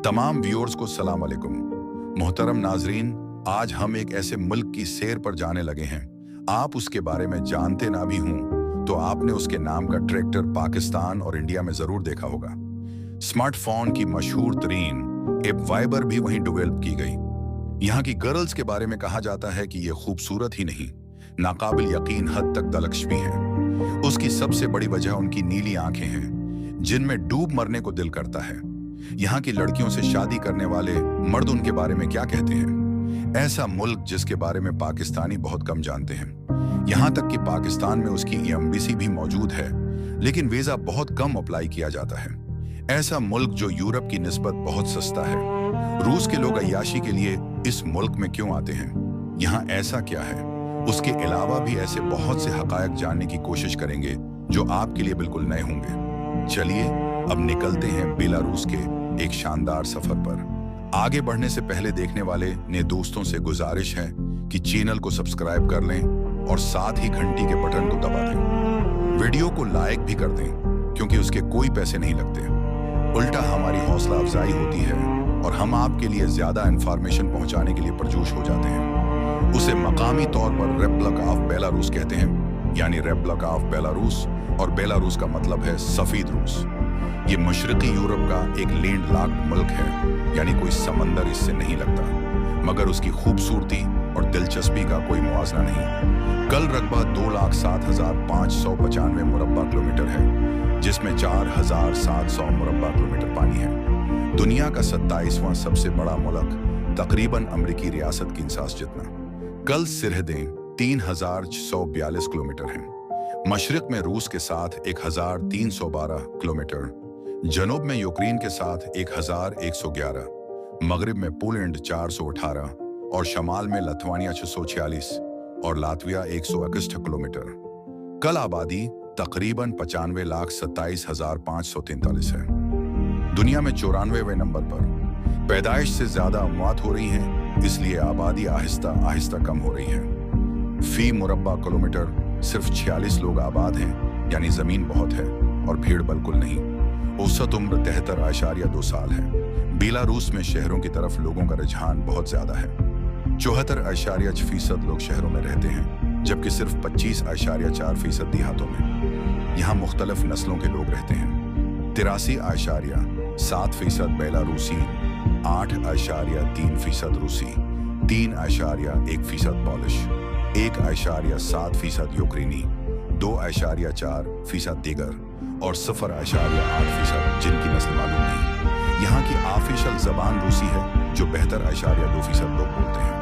तमाम व्यूअर्स को सलाम अलैकुम। मोहतरम नाजरीन, आज हम एक ऐसे मुल्क की सैर पर जाने लगे हैं, आप उसके बारे में जानते ना भी हों तो आपने उसके नाम का ट्रैक्टर पाकिस्तान और इंडिया में जरूर देखा होगा। स्मार्टफोन की मशहूर तरीन ऐप वाइबर भी वहीं डेवलप की गई। यहाँ की गर्ल्स के बारे में कहा जाता है कि ये खूबसूरत ही नहीं, नाकाबिल यकीन हद तक दलकश भी हैं। उसकी सबसे बड़ी वजह उनकी नीली आंखें हैं, जिनमें डूब मरने को दिल करता है। यहाँ की लड़कियों से शादी करने वाले मर्द उनके बारे में क्या कहते हैं? ऐसा मुल्क जिसके बारे में पाकिस्तानी बहुत कम जानते हैं। यहाँ तक कि पाकिस्तान में उसकी एम्बेसी भी मौजूद है, लेकिन वीजा बहुत कम अप्लाई किया जाता है। ऐसा मुल्क जो यूरोप की निस्बत बहुत सस्ता है। रूस के लोग अय्याशी के लिए इस मुल्क में क्यों आते हैं? यहाँ ऐसा क्या है? उसके अलावा भी ऐसे बहुत से हकायक जानने की कोशिश करेंगे जो आपके लिए बिल्कुल नए होंगे। चलिए अब निकलते हैं बेलारूस के एक शानदार सफर पर। आगे बढ़ने से पहले देखने वाले नए दोस्तों से गुजारिश है कि चैनल को सब्सक्राइब कर लें और साथ ही घंटी के बटन को दबा दें। वीडियो को लाइक भी कर दें क्योंकि उसके कोई पैसे नहीं लगते, उल्टा हमारी हौसला अफजाई होती है और हम आपके लिए ज्यादा इंफॉर्मेशन पहुंचाने के लिए पुरजोश हो जाते हैं। उसे मकामी तौर पर रिपब्लिक ऑफ बेलारूस कहते हैं, यानी रिपब्लिक ऑफ बेलारूस, और बेलारूस का मतलब है सफेद रूस। ये मशरकी यूरोप का एक लैंडलॉक्ड मुल्क है, यानी कोई समंदर इससे नहीं लगता, मगर उसकी खूबसूरती और दिलचस्पी का कोई मुआवजा नहीं। कल रकबा 2,07,595 मुरब्बा किलोमीटर है, जिसमें 4,700 मुरब्बा किलोमीटर पानी है। दुनिया का 27वां सबसे बड़ा मुल्क, तकरीबन अमरीकी रियासत किन्सास जितना। कल सरहदें 3,642 किलोमीटर हैं। मशरिक में रूस के साथ 1,312 किलोमीटर, जनूब में यूक्रेन के साथ 1,111, मगरिब में पोलैंड 418 और शमाल में लिथुआनिया 646 और लातविया 161 किलोमीटर। कल आबादी तकरीबन 95,27,543 है। दुनिया में 94वें नंबर पर। पैदाइश से ज्यादा अमवात हो रही हैं, इसलिए आबादी आहिस्ता आहिस्ता कम हो रही है। फी मुरब्बा किलोमीटर सिर्फ 46 लोग आबाद हैं, यानी जमीन बहुत है और भीड़ बिल्कुल नहीं। औसत उम्र 73.2 साल है। बेलारूस में शहरों की तरफ लोगों का रुझान बहुत ज्यादा है। 74.6% लोग शहरों में रहते हैं, जबकि सिर्फ 25.4% देहातों में। यहाँ मुख्तलिफ नस्लों के लोग रहते हैं। 83.7% बेलारूसी, 8.3% रूसी, 3.1% पॉलिश, 1.7% यूक्रेनी, 2.4% दीगर और 0.8% जिनकी नस्ल मालूम नहीं। यहाँ की ऑफिशियल जबान रूसी है, जो 72.2% लोग बोलते हैं।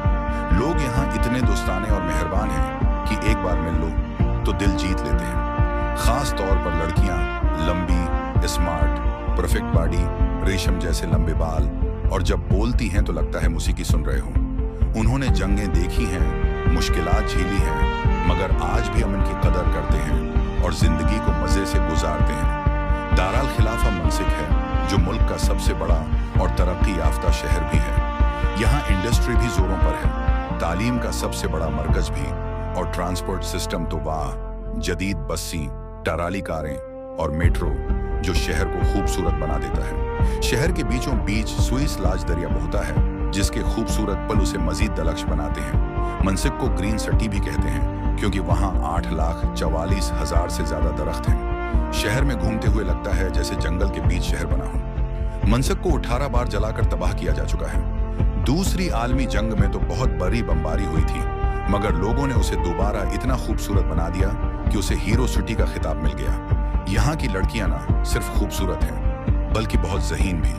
लोग यहाँ इतने दोस्ताने और मेहरबान हैं कि एक बार मिल लो तो दिल जीत लेते हैं। खास तौर पर लड़कियाँ लंबी, स्मार्ट, परफेक्ट बॉडी, रेशम जैसे लंबे बाल, और जब बोलती हैं तो लगता है मौसीकी सुन रहे हो। उन्होंने जंगें देखी हैं, मुश्किलात झेली हैं, मगर आज भी हम इनकी कदर करते हैं और जिंदगी को मजे से गुजारते हैं। दारुल खिलाफा मंसिक है, जो मुल्क का सबसे बड़ा और तरक्की याफ्ता शहर भी है। यहाँ इंडस्ट्री भी जोरों पर है, तालीम का सबसे बड़ा मरकज भी, और ट्रांसपोर्ट सिस्टम तो वाह, जदीद बसें, टराली कारें और मेट्रो, जो शहर को खूबसूरत बना देता है। शहर के बीचों बीच सुइस लाज दरिया बहता है, जिसके खूबसूरत पल उसे मजीद दलक्ष बनाते हैं। मंसिक को ग्रीन सिटी भी कहते हैं, क्योंकि वहाँ 8,44,000 से ज्यादा दरख्त हैं। शहर में घूमते हुए लगता है जैसे जंगल के बीच शहर बना हो। मंसिक को 18 बार जलाकर तबाह किया जा चुका है। दूसरी आलमी जंग में तो बहुत बड़ी बमबारी हुई थी, मगर लोगों ने उसे दोबारा इतना खूबसूरत बना दिया कि उसे हीरो सिटी का खिताब मिल गया। यहाँ की लड़कियां ना सिर्फ खूबसूरत हैं, बल्कि बहुत ज़हीन भी।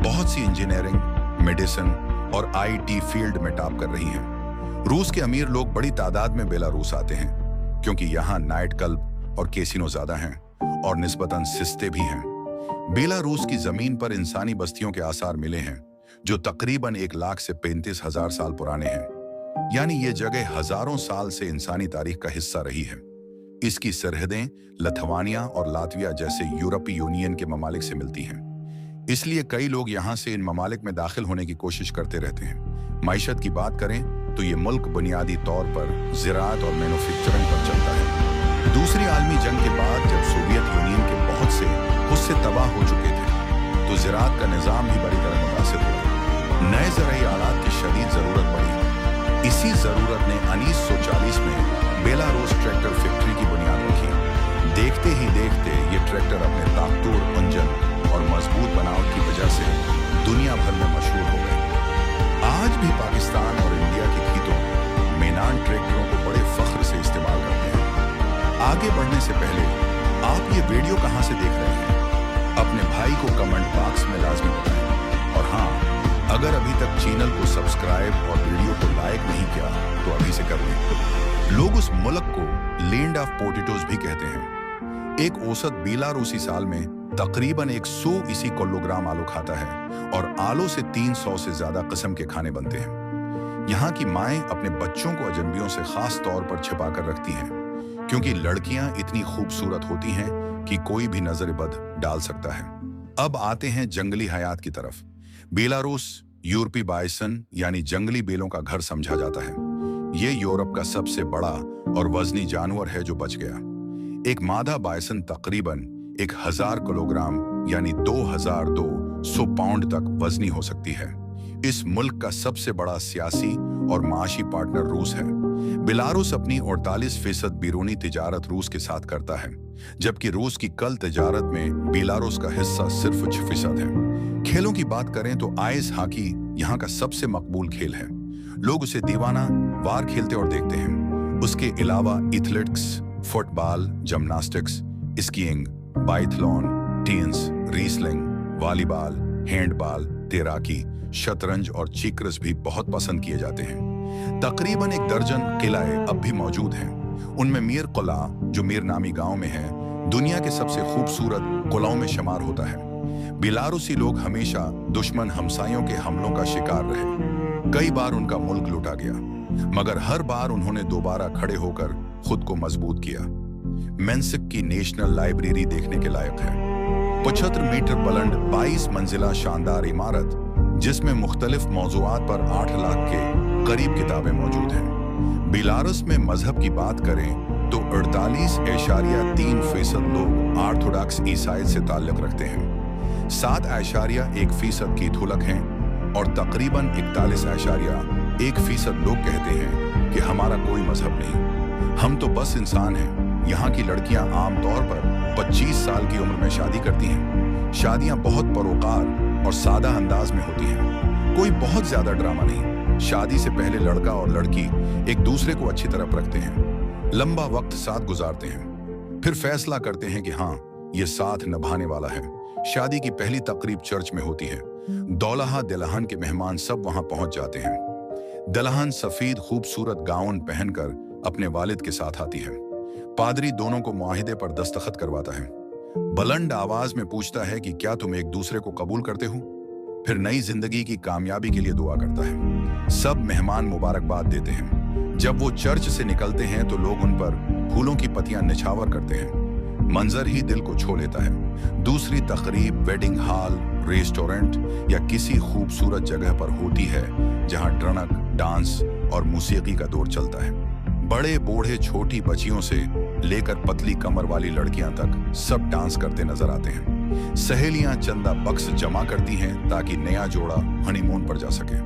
बहुत सी इंजीनियरिंग, मेडिसिन और IT फील्ड में टॉप कर रही हैं। रूस के अमीर लोग बड़ी तादाद में बेलारूस आते हैं, क्योंकि यहाँ नाइट क्लब और कैसीनो ज्यादा हैं और निस्बतन सस्ते भी हैं। बेलारूस की जमीन पर इंसानी बस्तियों के आसार मिले हैं, जो तकरीबन 1 लाख से 35,000 साल पुराने हैं। यानी ये जगह हजारों साल से इंसानी तारीख का हिस्सा रही है। इसकी सरहदें लिथुआनिया और लातविया जैसे यूरोपीय यूनियन के ममालिक से मिलती हैं। इसलिए कई लोग यहाँ से इन ममालिक में दाखिल होने की कोशिश करते रहते हैं। माइशत की बात करें तो ये मुल्क बुनियादी तौर पर ज़राअत और मैन्युफैक्चरिंग पर चलता है। दूसरी आलमी जंग के बाद जब सोवियत यूनियन के बहुत से हिस्से तबाह हो चुके थे, तो ज़राअत का निज़ाम भी बड़ी तरह मुतासर नए ज़राई आलात की शदीद ज़रूरत पड़ी। इसी ज़रूरत ने 1940 में बेलारूस ट्रैक्टर फैक्ट्री की बुनियाद रखी। देखते ही देखते ये ट्रैक्टर अपने ताकतवर इंजन और मजबूत बनावट की वजह से दुनिया भर में मशहूर हो गए। आज भी पाकिस्तान और इंडिया के खेतों मेनान ट्रैक्टरों को बड़े फख्र से इस्तेमाल करते हैं। आगे बढ़ने से पहले आप ये वीडियो कहाँ से देख रहे हैं, अपने भाई को कमेंट बॉक्स में लाजमी बताएं। और हाँ, अगर अभी तक चैनल को सब्सक्राइब और वीडियो को लाइक नहीं किया तो अभी से कर लें। लोग उस मुल्क को लैंड ऑफ पोटैटोज भी कहते हैं। एक औसत बेलारूसी साल में तकरीबन 100 इसी किलोग्राम आलू खाता है और आलू से 300 से ज्यादा किस्म के खाने बनते हैं। यहाँ की माएं अपने बच्चों को अजनबियों से खास तौर पर छिपा कर रखती हैं, क्योंकि लड़कियां इतनी खूबसूरत होती हैं कि कोई भी नजर बद डाल सकता है। अब आते हैं जंगली हयात की तरफ। बेलारूस यूरोपी बाइसन यानी जंगली बेलों का घर समझा जाता है। ये यूरोप का सबसे बड़ा और वजनी जानवर है जो बच गया। एक मादा बाइसन तकरीबन 1000 किलोग्राम यानी 2200 पाउंड तक वजनी हो सकती है। इस मुल्क का सबसे बड़ा सियासी और माशी पार्टनर रूस है। बेलारूस अपनी 48% बैरूनी तिजारत रूस के साथ करता है, जबकि रूस की कल तिजारत में बेलारूस का हिस्सा सिर्फ 6% है। खेलों की बात करें तो आइस हॉकी यहाँ का सबसे मकबूल खेल है। लोग उसे दीवाना वार खेलते और देखते हैं। उसके अलावा athletics, football, gymnastics, skiing, biathlon, tennis, wrestling, volleyball, handball, तैराकी, शतरंज और चीकरस भी बहुत पसंद किए जाते हैं। तकरीबन 1 दर्जन किले अब भी मौजूद हैं। उनमें मीर किला, जो मीर नामी गांव में है, दुनिया के सबसे खूबसूरत किलों में शुमार होता है। बेलारूसी लोग हमेशा दुश्मन हमसायों के हमलों का शिकार रहे। कई बार उनका मुल्क लूटा गया, मगर हर बार उन्होंने दोबारा खड़े होकर खुद को मजबूत किया। मिन्स्क की नेशनल लाइब्रेरी देखने के लायक है। 75 मीटर बुलंद 22 मंजिला शानदार इमारत, जिसमें मुख्तलिफ मौज़ूआत पर 8 लाख के करीब किताबें मौजूद हैं। बेलारूस में मजहब की बात करें तो 48.3% लोग ऑर्थोडॉक्स ईसाई से ताल्लुक रखते हैं। 7.1% कैथोलिक हैं और तकरीबन 41.1% लोग कहते हैं कि हमारा कोई मजहब नहीं, हम तो बस इंसान हैं। यहाँ की लड़कियां आमतौर पर 25 साल की उम्र में शादी करती हैं। शादियां बहुत परोकार और सादा अंदाज में होती हैं। कोई बहुत ज्यादा ड्रामा नहीं। शादी से पहले लड़का और लड़की एक दूसरे को अच्छी तरह परखते हैं, लंबा वक्त साथ गुजारते हैं, फिर फैसला करते हैं कि हाँ, ये साथ निभाने वाला है। शादी की पहली तकरीब चर्च में होती है। दौल्हा दुल्हन के मेहमान सब वहां पहुंच जाते हैं। दुल्हन सफेद खूबसूरत गाउन पहनकर अपने वालिद के साथ आती है। पादरी दोनों को मुआहिदे पर दस्तखत करवाता है। बुलंद आवाज में पूछता है कि क्या तुम एक दूसरे को कबूल करते हो। फिर नई जिंदगी की कामयाबी के लिए दुआ करता है। सब मेहमान मुबारकबाद देते हैं। जब वो चर्च से निकलते हैं तो लोग उन पर फूलों की पत्तियां निछावर करते हैं। मंजर ही दिल को छू लेता है। दूसरी तकरीब वेडिंग हॉल, रेस्टोरेंट या किसी खूबसूरत जगह पर होती है, जहां ड्रनक, डांस और मौसीकी का दौर चलता है। बड़े बूढ़े छोटी बच्चियों से लेकर पतली कमर वाली लड़कियां तक सब डांस करते नजर आते हैं। सहेलियां चंदा बक्स जमा करती हैं ताकि नया जोड़ा हनीमून पर जा सके।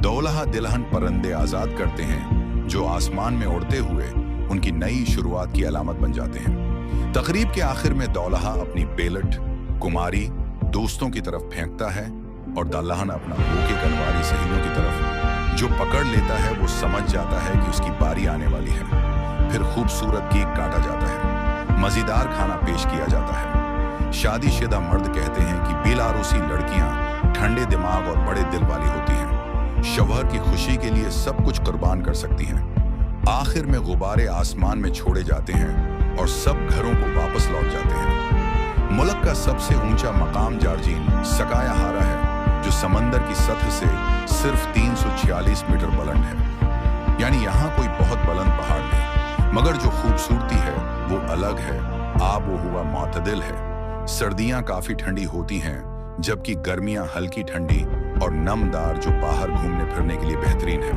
दौल्हा दुल्हन परंदे आजाद करते हैं, जो आसमान में उड़ते हुए उनकी नई शुरुआत की अलामत बन जाते हैं। तकरीब के आखिर में दौल्हा अपनी बेलट कुमारी दोस्तों की तरफ फेंकता है और दुल्हन अपना बूके कलवारी सहेलियों की तरफ। जो पकड़ लेता है वो समझ जाता है कि उसकी बारी आने वाली है। फिर खूबसूरत केक काटा जाता है, मजेदार खाना पेश किया जाता है। शादीशुदा मर्द कहते हैं कि बेलारूसी लड़कियां ठंडे दिमाग और बड़े दिल वाली होती हैं। शौहर की खुशी के लिए सब कुछ कुर्बान कर सकती हैं। आखिर में गुब्बारे आसमान में छोड़े जाते हैं और सब घरों को वापस लौट जाते हैं। मुल्क का सबसे ऊंचा मकाम जार्जिन सकाया हारा है, जो समंदर की सतह से सिर्फ 346 मीटर बुलंद है। यानी यहाँ कोई बहुत बुलंद पहाड़ नहीं, मगर जो खूबसूरती है वो अलग है। आबो हुआ मातदिल है। सर्दियां काफी ठंडी होती हैं, जबकि गर्मियां हल्की ठंडी और नमदार, जो बाहर घूमने फिरने के लिए बेहतरीन है।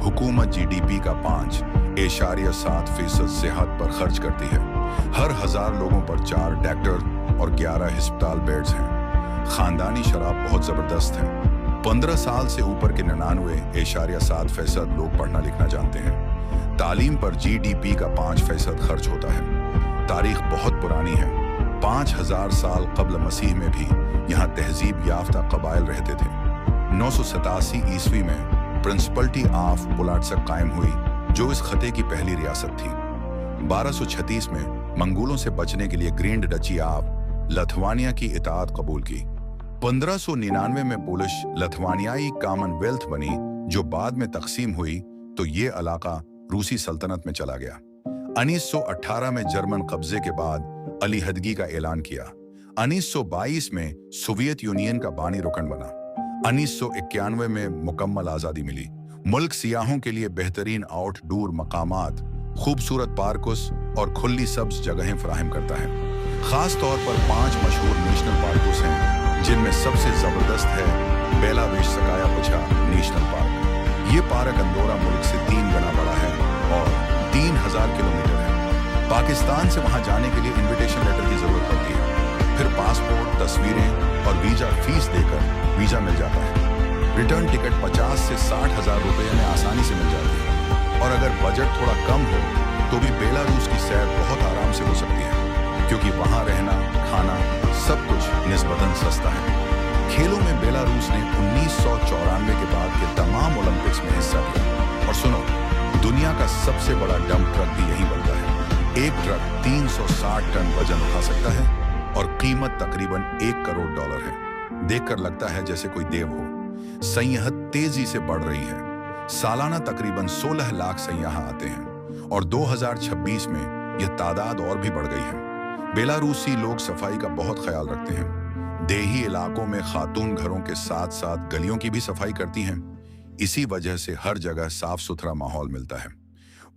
हुकूमत GDP का 5.7% सेहत पर खर्च करती है। हर 1000 लोगों पर 4 डॉक्टर और 11 अस्पताल बेड्स हैं। खानदानी शराब बहुत जबरदस्त है। 15 साल से ऊपर के 99.7% लोग पढ़ना लिखना जानते हैं। तालीम पर GDP का 5% खर्च होता है। तारीख बहुत पुरानी है। 5000 साल कब्ल मसीह में भी यहाँ तहजीब याफ्ता कबाइल रहते थे। 987 ईस्वी में प्रिंसिपलिटी ऑफ पुलाटसक कायम हुई, जो इस खते की पहली रियासत थी। 1236 में मंगोलों से बचने के लिए ग्रैंड डची ऑफ लिथुआनिया की इताअत कबूल की। 1599 में पोलिश लिथुआनियाई कॉमनवेल्थ बनी, जो बाद में तकसीम हुई तो ये इलाका रूसी सल्तनत में चला गया। 1918 में जर्मन कब्जे के बाद अलीहदगी का ऐलान किया। 1922 में सोवियत यूनियन का बानी रुकन बना। 1991 में मुकम्मल आज़ादी मिली। मुल्क सियाहों के लिए बेहतरीन आउटडोर मकामात, खूबसूरत पार्कोस और खुली सब्ज जगहें फराहम करता है। खास तौर पर 5 मशहूर नेशनल पार्कोस हैं, जिनमें सबसे जबरदस्त है बेलावेशसकाया पछा नेशनल पार्क। ये पार्क अंदोरा मुल्क से 3 गुना बड़ा है और 3000 किलोमीटर है। पाकिस्तान से वहां जाने के लिए इन्विटेशन लेटर की जरूरत पड़ती है, फिर पासपोर्ट, तस्वीरें और वीजा फीस देकर वीजा मिल जाता है। रिटर्न टिकट 50 से 60 हजार रुपये में आसानी से मिल जाती है। और अगर बजट थोड़ा कम हो तो भी बेलारूस की सैर बहुत आराम से हो सकती है, क्योंकि वहां रहना, खाना सब कुछ निस्बतन सस्ता है। खेलों में बेलारूस ने 1994 के बाद के तमाम ओलंपिक्स में हिस्सा लिया। और सुनो, दुनिया का सबसे बड़ा डंप ट्रक भी यहीं बनता है। एक ट्रक 360 टन वजन उठा सकता है और कीमत तकरीबन $1 करोड़ है। देखकर लगता है जैसे कोई देव हो। सैयाहत तेजी से बढ़ रही है। सालाना तकरीबन 16 लाख सैयाह आते हैं और 2026 में यह तादाद और भी बढ़ गई है। बेलारूसी लोग सफाई का बहुत ख्याल रखते हैं। देही इलाकों में खातून घरों के साथ साथ गलियों की भी सफाई करती हैं। इसी वजह से हर जगह साफ सुथरा माहौल मिलता है।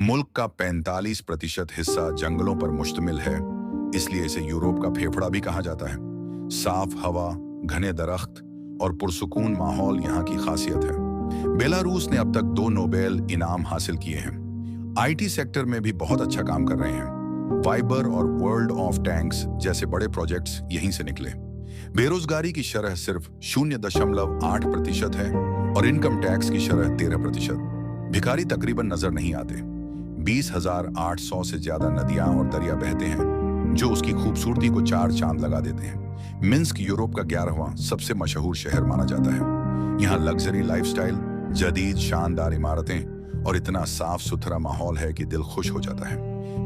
मुल्क का 45% हिस्सा जंगलों पर मुश्तमिल है, इसलिए इसे यूरोप का फेफड़ा भी कहा जाता है। साफ हवा, घने दरख्त और पुरसुकून माहौल यहाँ की खासियत है। बेलारूस ने अब तक 2 नोबेल इनाम हासिल किए हैं। IT सेक्टर में भी बहुत अच्छा काम कर रहे हैं। फाइबर और वर्ल्ड ऑफ टैंक्स जैसे बड़े प्रोजेक्ट्स यहीं से निकले। बेरोजगारी की शरह सिर्फ 0.8% है और इनकम टैक्स की शरह 13%। भिखारी तकरीबन नजर नहीं आते। 20,800 से ज्यादा नदियां और दरिया बहते हैं, जो उसकी खूबसूरती को 4 चांद लगा देते हैं। मिन्स्क यूरोप का 11वां सबसे मशहूर शहर माना जाता है। यहाँ लग्जरी लाइफस्टाइल, जदीद शानदार इमारतें और इतना साफ सुथरा माहौल है कि दिल खुश हो जाता है।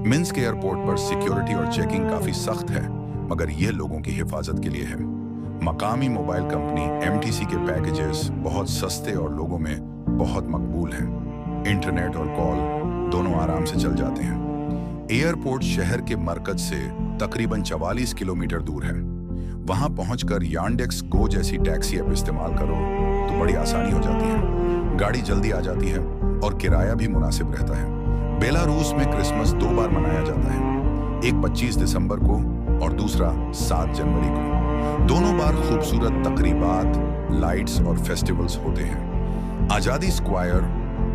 मिन्स्क एयरपोर्ट पर सिक्योरिटी और चेकिंग काफी सख्त है, मगर यह लोगों की हिफाजत के लिए है। मकामी मोबाइल कंपनी MTC के पैकेजेस बहुत सस्ते और लोगों में बहुत मकबूल हैं। इंटरनेट और कॉल दोनों आराम से चल जाते हैं। एयरपोर्ट शहर के मरकज से तकरीबन 44 किलोमीटर दूर है। वहां पहुंचकर यांडेक्स गो जैसी टैक्सी ऐप इस्तेमाल करो तो बड़ी आसानी हो जाती है। गाड़ी जल्दी आ जाती है और किराया भी मुनासिब रहता है। बेलारूस में क्रिसमस 2 बार मनाया जाता है, एक 25 दिसंबर को और दूसरा 7 जनवरी को। दोनों बार खूबसूरत तकरीबात, लाइट्स और फेस्टिवल्स होते हैं। आजादी स्क्वायर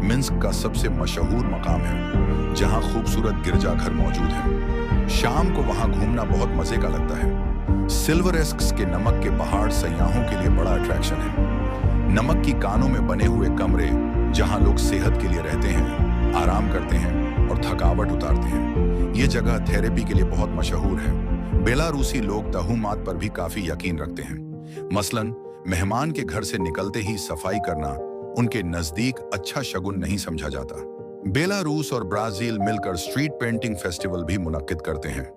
मिन्स्क का सबसे मशहूर मकाम है, जहां खूबसूरत गिरजाघर मौजूद है। शाम को वहां घूमना बहुत मजे का लगता है। सिल्वरेस्क्स के नमक के पहाड़ सयाहों के लिए बड़ा अट्रैक्शन है। नमक की कानों में बने हुए कमरे, जहां लोग सेहत के लिए रहते हैं, आराम करते हैं और थकावट उतारते हैं। ये जगह थेरेपी के लिए बहुत मशहूर है। बेलारूसी लोग तहुमात पर भी काफी यकीन रखते हैं। मसलन मेहमान के घर से निकलते ही सफाई करना उनके नजदीक अच्छा शगुन नहीं समझा जाता। बेलारूस और ब्राजील मिलकर स्ट्रीट पेंटिंग फेस्टिवल भी मुनक्किद करते हैं,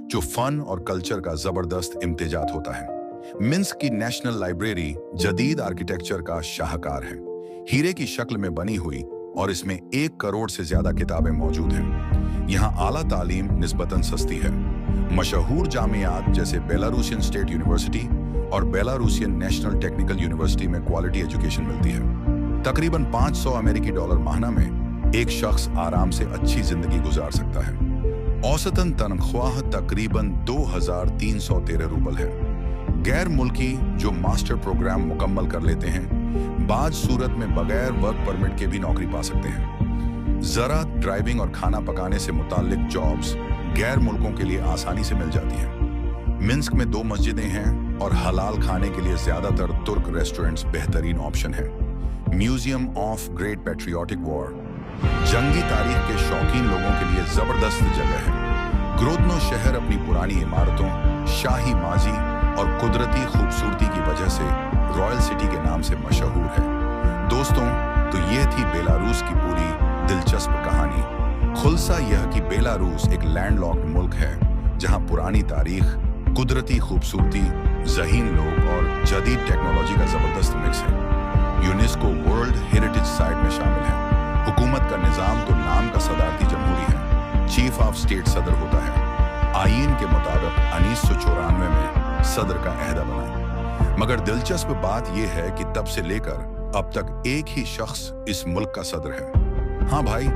जो फन और कल्चर का जबरदस्त इम्तिजाज होता है। मिन्स्क की नेशनल लाइब्रेरी जदीद आर्किटेक्चर का शाहकार है। हीरे की शक्ल में बनी हुई और इसमें 1 करोड़ से ज्यादा किताबें मौजूद हैं। यहाँ आला तालीम निस्बतन सस्ती है। मशहूर जामियात जैसे बेलारूसियन स्टेट यूनिवर्सिटी और बेलारूसियन नेशनल टेक्निकल यूनिवर्सिटी में क्वालिटी एजुकेशन मिलती है। तकरीबन $500 माहना में एक शख्स आराम से अच्छी जिंदगी गुजार सकता है। औसतन तनख्वाह तकरीबन 2,313 रूबल है। गैर मुल्की जो मास्टर प्रोग्राम मुकम्मल कर लेते हैं, बाज सूरत में बगैर वर्क परमिट के भी नौकरी पा सकते हैं। ज़राअत, ड्राइविंग और खाना पकाने से मुताल्लिक जॉब्स गैर मुल्कों के लिए आसानी से मिल जाती हैं। मिन्स्क में 2 मस्जिदें हैं और हलाल खाने के लिए ज्यादातर तुर्क रेस्टोरेंट्स बेहतरीन ऑप्शन है। Museum of great patriotic war जंगी तारीख के शौकीन लोगों के लिए जबरदस्त जगह है। ग्रोदनो शहर अपनी पुरानी इमारतों, शाही माजी और कुदरती खूबसूरती की वजह से रॉयल सिटी के नाम से मशहूर है। दोस्तों, तो ये थी बेलारूस की पूरी दिलचस्प कहानी। खुलासा यह कि बेलारूस एक लैंडलॉक्ड मुल्क है जहां पुरानी तारीख, कुदरती खूबसूरती, ज़हीन लोग और जदीद टेक्नोलॉजी का जबरदस्त मिक्स है। यूनेस्को वर्ल्ड हेरिटेज साइट में शामिल है। हुकूमत का निज़ाम तो नाम का सदारती जमहूरी है। चीफ ऑफ स्टेट सदर होता है। आईन के मुताबिक 1994 में सदर का अहदा बना। मगर दिलचस्प बात यह है कि तब से लेकर अब तक एक ही शख्स इस मुल्क का सदर है। हाँ भाई,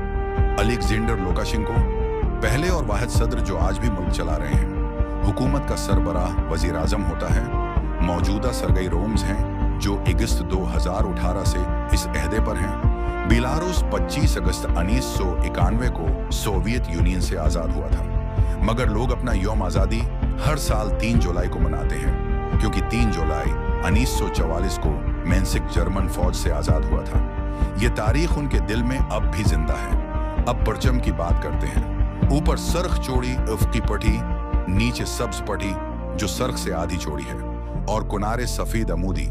अलेक्जेंडर लुकाशेंको, पहले और वाहिद सदर जो आज भी मुल्क चला रहे हैं। हुकूमत का सरबराह वजीर आजम होता है। मौजूदा सरगई रोम्स हैं जो अगस्त 2018 से इस अहदे पर हैं। बेलारूस 25 अगस्त 1991 को सोवियत यूनियन से आज़ाद हुआ था। मगर लोग अपना यौम आज़ादी हर साल 3 जुलाई को मनाते हैं, क्योंकि 3 जुलाई 1944 को मेंसिक जर्मन फौज से आज़ाद हुआ था। ये तारीख उनके दिल में अब भी जिंदा है। अब परचम की बात करते हैं। ऊपर सरख चौड़ी उफ़क़ी पट्टी, नीचे सब्ज पट्टी जो सरख से आधी चौड़ी है, और किनारे सफ़ेद अमूदी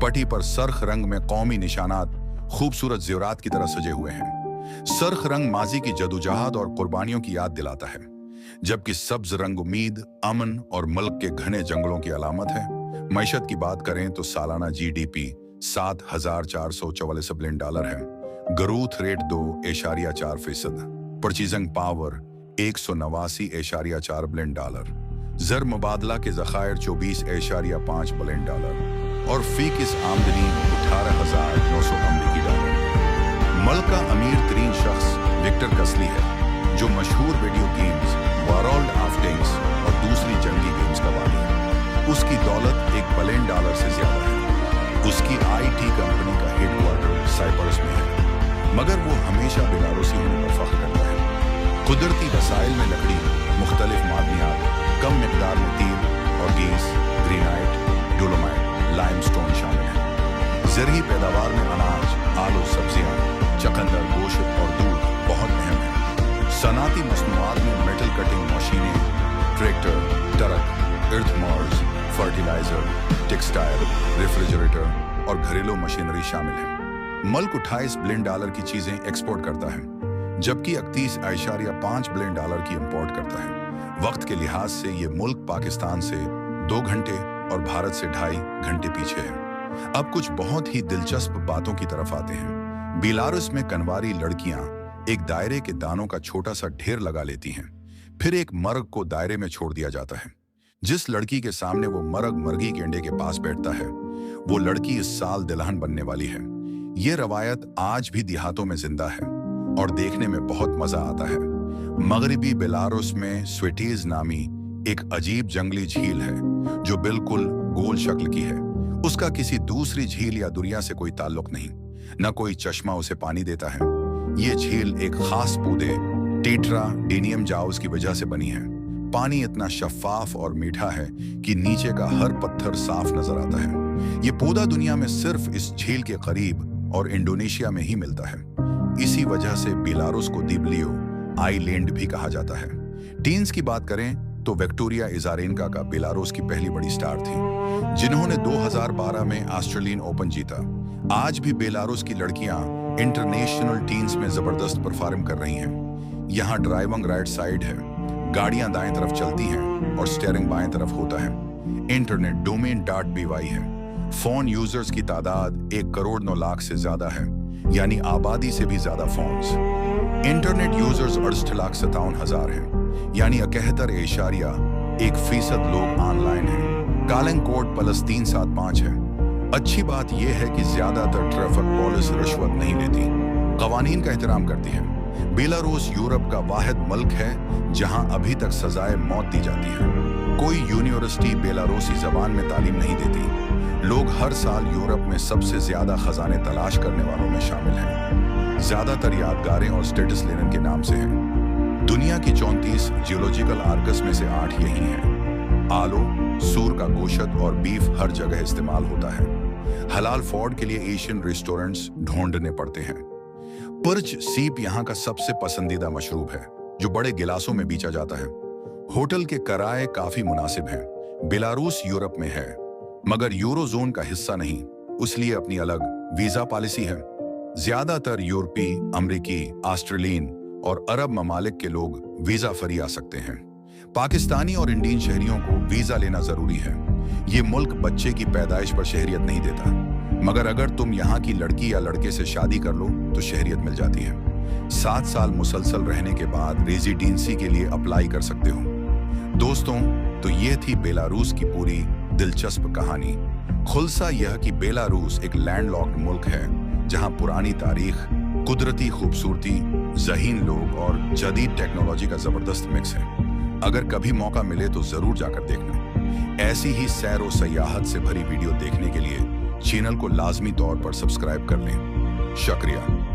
पट्टी पर सरख रंग में कौमी निशानात खूबसूरत ज़ेवरात की तरह सजे हुए हैं। सरख रंग माजी की जदोजहद और कुर्बानियों की याद दिलाता है, जबकि सब्ज रंग उम्मीद, अमन और मुल्क के घने जंगलों की अलामत है। मईशत की बात करें तो सालाना GDP $7,444 बिलियन है। Growth rate 2.4%, purchasing power $189.4 billion, ज़र मुबादला के ज़खायर $24.5 बिलियन और फी किस आमदनी $18,900 अमरीकी। मुल्क का अमीर तरीन शख्स विक्टर कसली है, जो मशहूर video games world of tanks और दूसरी जंगी गेम्स का वाली है। उसकी दौलत $1 बिलियन से ज्यादा है। उसकी IT कंपनी का हेडक्वार्टर साइप्रस में है, मगर वो हमेशा बेलारूसी होने पर फख्र करता है। कुदरती वसाइल में लकड़ी, मुख्तलिफ मादनियात, कम मिकदार में तेल और गैस, ग्रेनाइट, डोलोमाइट, लाइमस्टोन शामिल है। ज़रई पैदावार में अनाज, आलू, सब्जियां, चकंदर, गोश्त और दूध बहुत अहम है। सनाती मसनूआत में मेटल कटिंग मशीनें, tractor, truck, earthmovers, fertilizer, textile, refrigerator और घरेलू मशीनरी शामिल है। मुल्क $28 बिलियन की चीजें एक्सपोर्ट करता है, जबकि 31.5 बिलियन की इंपोर्ट करता है। वक्त के लिहाज से ये मुल्क पाकिस्तान से 2 घंटे और भारत से 2.5 घंटे पीछे है। अब कुछ बहुत ही दिलचस्प बातों की तरफ आते हैं। बेलारूस में कनवारी लड़कियां एक दायरे के दानों का छोटा सा ढेर लगा लेती हैं, फिर एक मर्ग को दायरे में छोड़ दिया जाता है। जिस लड़की के सामने वो मर्ग मर्गी गेंडे के पास बैठता है, वो लड़की इस साल दुल्हन बनने वाली है। ये रवायत आज भी देहातों में जिंदा है और देखने में बहुत मजा आता है। मगरबी बेलारूस में स्वेटीज नामी एक अजीब जंगली झील है जो बिल्कुल गोल शक्ल की है। उसका किसी दूसरी झील या दुनिया से कोई ताल्लुक नहीं, न कोई चश्मा उसे पानी देता है। ये झील एक खास पौधे टेट्राडेनियम जाउस की वजह से बनी है। पानी इतना शफाफ और मीठा है कि नीचे का हर पत्थर साफ नजर आता है। ये पौधा दुनिया में सिर्फ इस झील के करीब और इंडोनेशिया में ही मिलता है। इसी वजह से बेलारूस को दिबलियो आइलैंड भी कहा जाता है। टीन्स की बात करें तो विक्टोरिया इज़ारेंका का बेलारूस की पहली बड़ी स्टार थी, जिन्होंने 2012 में ऑस्ट्रेलियन ओपन जीता। आज भी बेलारूस की लड़कियां इंटरनेशनल टीन्स में जबरदस्त परफॉर्म कर रही हैं। यहाँ ड्राइविंग राइट साइड है, गाड़ियां दाएं तरफ चलती हैं और स्टीयरिंग बाएं तरफ होता है। इंटरनेट डोमेन .by है। फोन यूजर्स की तादाद 1,09,00,000 से ज्यादा है, यानी आबादी से भी ज्यादा फोन्स। इंटरनेट यूजर्स 68,57,000 हैं, यानी 71.1% लोग ऑनलाइन हैं। कॉलिंग कोड +375 है। अच्छी बात यह है कि ज्यादातर ट्रैफिक पुलिस रिश्वत नहीं लेती, कवानीन का एहतराम करती है। बेलारूस यूरोप का वाहिद मुल्क है जहां अभी तक सजाए मौत दी जाती है। कोई यूनिवर्सिटी बेलारूसी जबान में तालीम नहीं देती। लोग हर साल यूरोप में सबसे ज्यादा खजाने तलाश करने वालों में शामिल हैं। ज्यादातर यादगारें और स्टेटस लेनिन के नाम से हैं। दुनिया की 34 जियोलॉजिकल आर्कस में से 8 यही हैं। आलू, सूर का गोश्त और बीफ हर जगह इस्तेमाल होता है। हलाल फूड के लिए एशियन रेस्टोरेंट्स ढूंढने पड़ते हैं। पर्च सीप यहाँ का सबसे पसंदीदा मशरूब है, जो बड़े गिलासों में बेचा जाता है। होटल के किराए काफी मुनासिब हैं। बेलारूस यूरोप में है, मगर यूरोजोन का हिस्सा नहीं, इसलिए अपनी अलग वीजा पॉलिसी है। ज्यादातर यूरोपीय, अमेरिकी, ऑस्ट्रेलियन और अरब ममालिक के लोग वीजा फ्री आ सकते हैं। पाकिस्तानी और इंडियन शहरियों को वीजा लेना जरूरी है। ये मुल्क बच्चे की पैदाइश पर शहरियत नहीं देता, मगर अगर तुम यहाँ की लड़की या लड़के से शादी कर लो तो शहरियत मिल जाती है। 7 साल मुसलसल रहने के बाद रेजिडेंसी के लिए अप्लाई कर सकते हो। दोस्तों, तो ये थी बेलारूस की पूरी दिलचस्प कहानी। खुलासा यह कि बेलारूस एक लैंडलॉक्ड मुल्क है, जहां पुरानी तारीख, कुदरती खूबसूरती, ज़हीन लोग और जदीद टेक्नोलॉजी का जबरदस्त मिक्स है। अगर कभी मौका मिले तो जरूर जाकर देखना। ऐसी ही सैर और सयाहत से भरी वीडियो देखने के लिए चैनल को लाजमी तौर पर सब्सक्राइब कर लें। शुक्रिया।